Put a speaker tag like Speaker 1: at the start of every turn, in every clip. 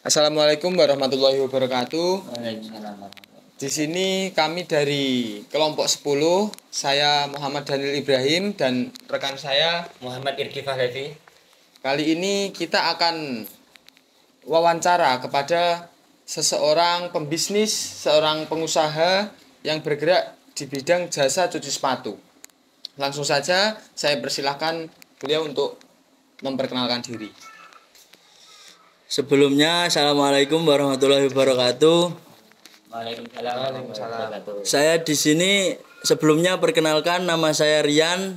Speaker 1: Assalamualaikum warahmatullahi wabarakatuh.
Speaker 2: Waalaikumsalam.
Speaker 1: Di sini kami dari kelompok 10, saya Muhammad Daniel Ibrahim dan rekan saya
Speaker 2: Muhammad Irki Fahlevi.
Speaker 1: Kali ini kita akan wawancara kepada seseorang pembisnis, seorang pengusaha yang bergerak di bidang jasa cuci sepatu. Langsung saja saya persilahkan beliau untuk memperkenalkan diri.
Speaker 3: Sebelumnya, Assalamualaikum warahmatullahi wabarakatuh.
Speaker 2: Waalaikumsalam warahmatullahi wabarakatuh.
Speaker 3: Saya di sini sebelumnya perkenalkan, nama saya Rian,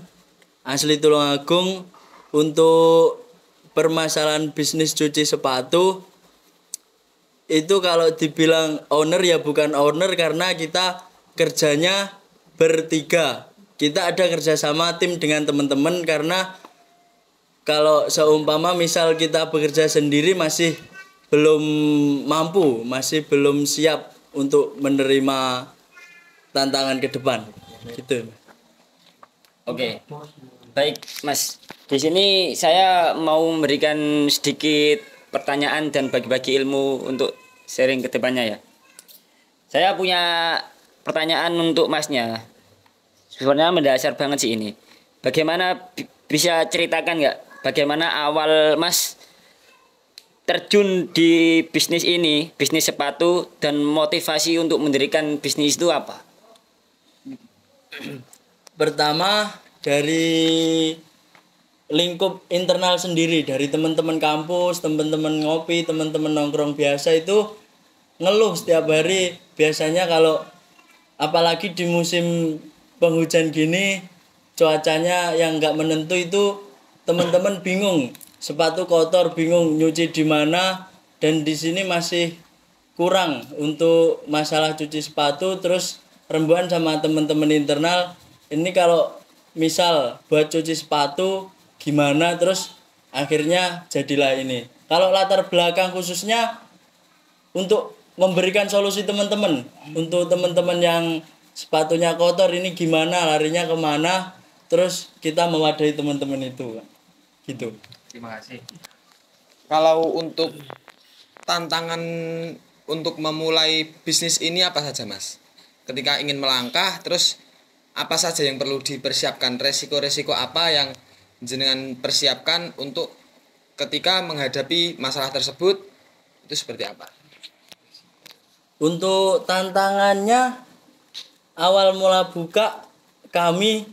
Speaker 3: asli Tulungagung. Untuk permasalahan bisnis cuci sepatu, itu kalau dibilang owner ya bukan owner karena kita kerjanya bertiga. Kita ada kerjasama tim dengan teman-teman karena kalau seumpama misal kita bekerja sendiri masih belum mampu, masih belum siap untuk menerima tantangan ke depan. Gitu.
Speaker 2: Oke. Baik, Mas. Di sini saya mau memberikan sedikit pertanyaan dan bagi-bagi ilmu untuk sharing ke depannya ya. Saya punya pertanyaan untuk Masnya. Sebenarnya mendasar banget sih ini. Bagaimana bisa ceritakan nggak bagaimana awal Mas terjun di bisnis ini, bisnis sepatu, dan motivasi untuk mendirikan bisnis itu apa?
Speaker 3: Pertama dari lingkup internal sendiri, dari teman-teman kampus, teman-teman ngopi, teman-teman nongkrong biasa itu ngeluh setiap hari. Biasanya kalau apalagi di musim penghujan gini, cuacanya yang nggak menentu itu teman-teman bingung, sepatu kotor, bingung nyuci di mana, dan di sini masih kurang untuk masalah cuci sepatu. Terus rembukan sama teman-teman internal, ini kalau misal buat cuci sepatu gimana, terus akhirnya jadilah ini. Kalau latar belakang khususnya untuk memberikan solusi teman-teman, untuk teman-teman yang sepatunya kotor ini gimana, larinya kemana, terus kita mewadahi teman-teman itu. Gitu.
Speaker 1: Terima kasih. Kalau untuk tantangan untuk memulai bisnis ini apa saja, Mas? Ketika ingin melangkah, terus apa saja yang perlu dipersiapkan? Resiko-resiko apa yang jenengan persiapkan untuk ketika menghadapi masalah tersebut? Itu seperti apa?
Speaker 3: Untuk tantangannya, awal mula buka kami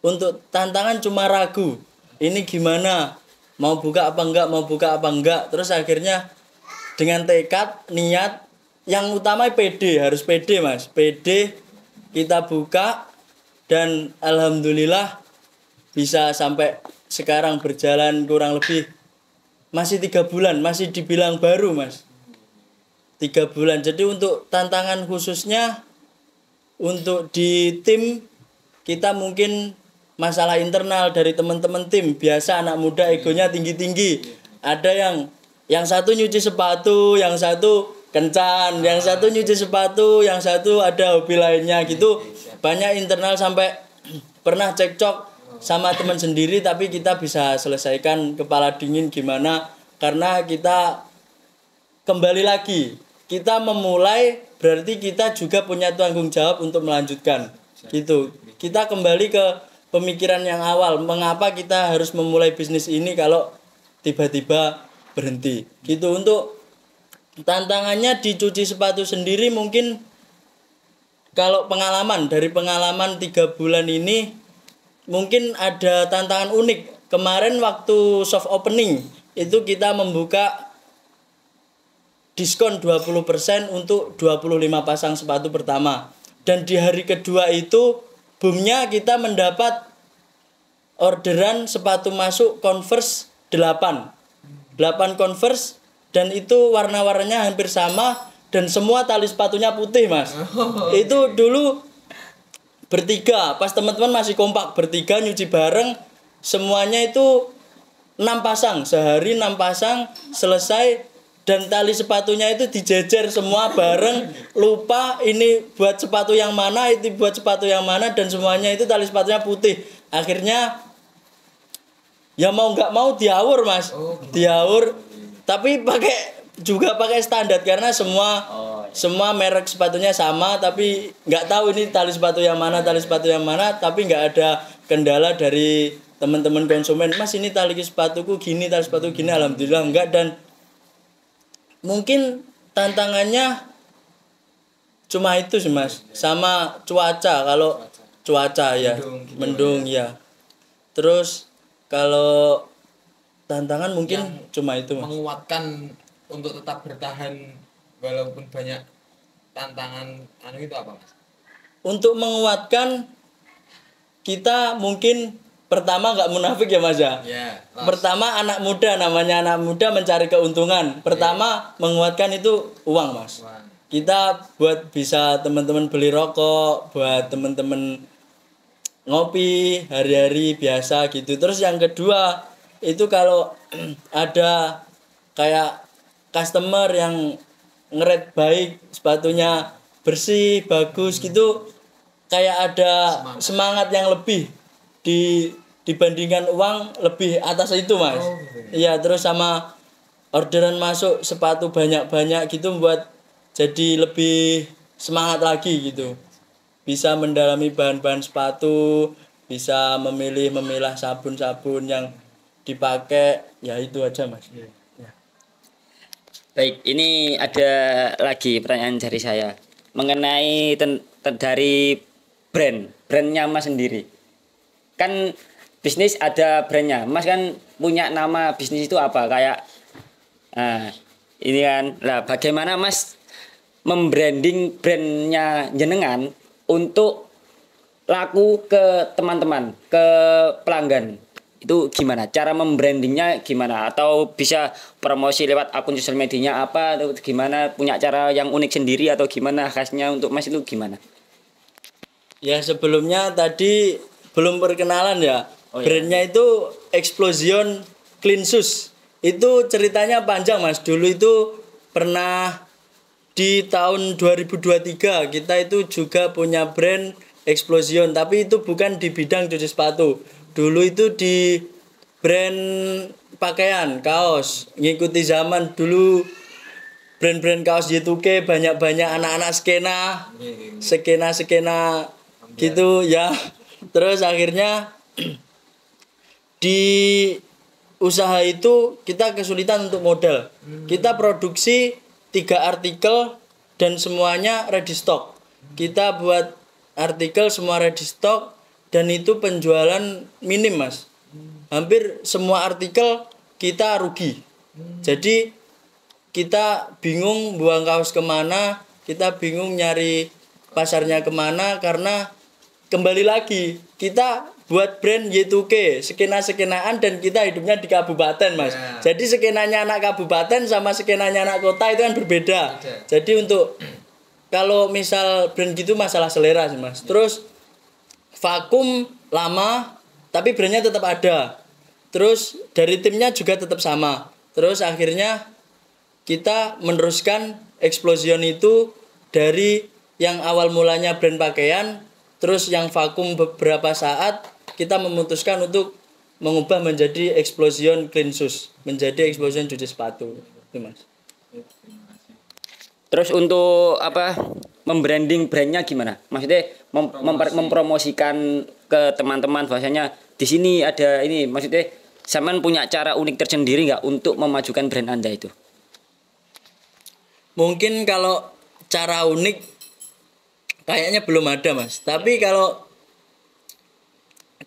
Speaker 3: untuk tantangan cuma ragu. Ini gimana? Mau buka apa enggak? Mau buka apa enggak? Terus akhirnya dengan tekad, niat, yang utama PD, harus PD, Mas. PD kita buka dan alhamdulillah bisa sampai sekarang berjalan kurang lebih masih 3 bulan, masih dibilang baru, Mas. 3 bulan. Jadi untuk tantangan khususnya untuk di tim kita mungkin masalah internal dari teman-teman tim. Biasa anak muda egonya tinggi-tinggi. Ada yang satu nyuci sepatu, yang satu kencan, yang satu nyuci sepatu, yang satu ada hobi lainnya gitu. Banyak internal sampai pernah cekcok sama teman sendiri, tapi kita bisa selesaikan kepala dingin gimana, karena kita kembali lagi. Kita memulai berarti kita juga punya tanggung jawab untuk melanjutkan. Gitu. Kita kembali ke pemikiran yang awal, mengapa kita harus memulai bisnis ini kalau tiba-tiba berhenti. Gitu. Untuk tantangannya di cuci sepatu sendiri mungkin kalau dari pengalaman 3 bulan ini mungkin ada tantangan unik. Kemarin waktu soft opening itu kita membuka diskon 20% untuk 25 pasang sepatu pertama. Dan di hari kedua itu boomnya kita mendapat orderan sepatu masuk Converse 8 Converse, dan itu warna-warnanya hampir sama dan semua tali sepatunya putih, Mas. Itu dulu bertiga, pas teman-teman masih kompak, bertiga nyuci bareng, semuanya itu 6 pasang, sehari 6 pasang selesai. Dan tali sepatunya itu dijejer semua bareng, lupa ini buat sepatu yang mana, itu buat sepatu yang mana, dan semuanya itu tali sepatunya putih. Akhirnya ya mau nggak mau diawur, Mas. Diawur, tapi pakai juga pakai standar karena semua
Speaker 2: Oh, iya.
Speaker 3: semua merek sepatunya sama tapi nggak tahu ini tali sepatu yang mana tapi nggak ada kendala dari teman-teman konsumen. Mas ini tali sepatuku gini, tali sepatu gini, alhamdulillah enggak. Dan mungkin tantangannya cuma itu sih Mas, sama cuaca. Kalau cuaca ya mendung ya. Terus kalau tantangan mungkin cuma itu Mas.
Speaker 1: Menguatkan untuk tetap bertahan walaupun banyak tantangan itu apa Mas?
Speaker 3: Untuk menguatkan kita mungkin pertama nggak munafik ya Mas ya.
Speaker 1: Ya.
Speaker 3: Pertama anak muda, namanya anak muda mencari keuntungan. Pertama menguatkan itu uang Mas. Kita buat bisa teman-teman beli rokok, buat teman-teman ngopi hari-hari biasa gitu. Terus yang kedua itu kalau ada kayak customer yang ngeret baik, sepatunya bersih, bagus gitu, kayak ada semangat yang lebih dibandingkan uang, lebih atas itu Mas. Iya, terus sama orderan masuk sepatu banyak-banyak gitu buat jadi lebih semangat lagi gitu. Bisa mendalami bahan-bahan sepatu, bisa memilah sabun-sabun yang dipakai, ya itu aja Mas.
Speaker 2: Baik, ini ada lagi pertanyaan dari saya mengenai dari brandnya Mas sendiri. Kan bisnis ada brandnya, Mas kan punya nama bisnis itu apa? Kayak ini kan, lah bagaimana Mas membranding brandnya jenengan untuk laku ke teman-teman, ke pelanggan? Itu gimana? Cara membrandingnya gimana? Atau bisa promosi lewat akun sosial medianya apa? Atau gimana? Punya cara yang unik sendiri atau gimana khasnya untuk Mas itu gimana?
Speaker 3: Ya sebelumnya tadi belum perkenalan ya.
Speaker 2: Oh, iya.
Speaker 3: Brandnya itu Explosion Clean Shoes. Itu ceritanya panjang Mas. Dulu itu pernah di tahun 2023 kita itu juga punya brand Explosion, tapi itu bukan di bidang cuci sepatu. Dulu itu di brand pakaian, kaos, ngikuti zaman dulu. Brand-brand kaos Y2K, banyak-banyak anak-anak skena gitu ya. Terus akhirnya di usaha itu kita kesulitan untuk modal. Kita produksi 3 artikel dan semuanya ready stock. Kita buat artikel semua ready stock dan itu penjualan minim Mas. Hampir semua artikel kita rugi. Jadi kita bingung buang kaos kemana, kita bingung nyari pasarnya kemana, karena kembali lagi kita buat brand Y2K, skena-skenaan, dan kita hidupnya di kabupaten Mas. Jadi skenanya anak kabupaten sama skenanya anak kota itu kan berbeda. Jadi untuk kalau misal brand gitu masalah selera sih Mas. Terus vakum lama tapi brandnya tetap ada. Terus dari timnya juga tetap sama. Terus akhirnya kita meneruskan Explosion itu dari yang awal mulanya brand pakaian, terus yang vakum beberapa saat kita memutuskan untuk mengubah menjadi Explosion Clean Shoes, menjadi Explosion cuci sepatu. Itu Mas.
Speaker 2: Terus untuk apa membranding brandnya gimana? Maksudnya mempromosikan ke teman-teman bahwasanya di sini ada ini. Maksudnya sampean punya cara unik tersendiri nggak untuk memajukan brand Anda itu?
Speaker 3: Mungkin kalau cara unik kayaknya belum ada Mas. Tapi kalau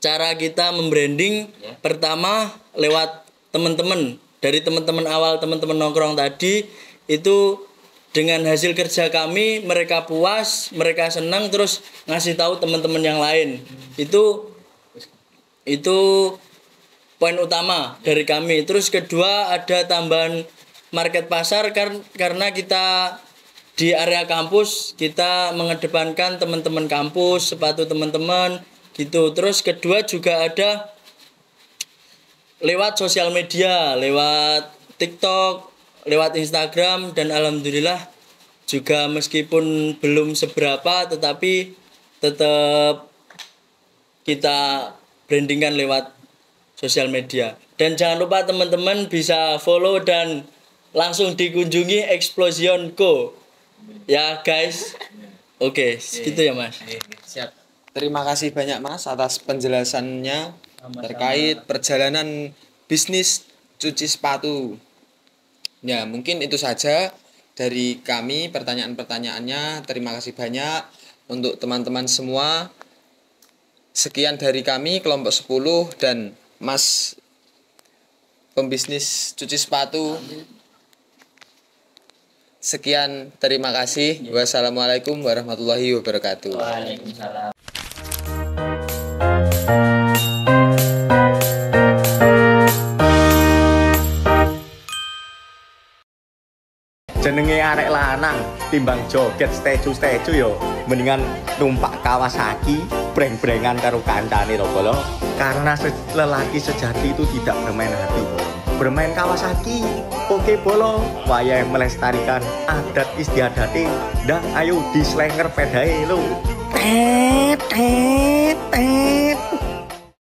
Speaker 3: cara kita membranding pertama lewat teman-teman, dari teman-teman awal, teman-teman nongkrong tadi itu. Dengan hasil kerja kami, mereka puas, mereka senang, terus ngasih tahu teman-teman yang lain. Itu poin utama dari kami. Terus kedua ada tambahan market pasar karena kita di area kampus kita mengedepankan teman-teman kampus, sepatu teman-teman gitu. Terus kedua juga ada lewat sosial media, lewat TikTok, lewat Instagram, dan alhamdulillah juga meskipun belum seberapa tetapi tetap kita brandingkan lewat sosial media. Dan jangan lupa teman-teman bisa follow dan langsung dikunjungi Explosion Co. Ya guys. Oke, gitu ya Mas.
Speaker 1: Siap. Terima kasih banyak Mas atas penjelasannya terkait perjalanan bisnis cuci sepatu. Ya, mungkin itu saja dari kami pertanyaan-pertanyaannya. Terima kasih banyak untuk teman-teman semua. Sekian dari kami kelompok 10 dan Mas pembisnis cuci sepatu. Sekian, terima kasih. Wassalamualaikum warahmatullahi wabarakatuh.
Speaker 2: Waalaikumsalam.
Speaker 4: Jenenge arek lanang timbang joget steju yo mendingan numpak Kawasaki breng-brengan karo kancane to bolo. Karena lelaki sejati itu tidak bermain hati bolo. Bermain Kawasaki oke bolo, wayahe melestarikan adat istiadate. Dah ayo dislenger pedae lo. Tet tet tet.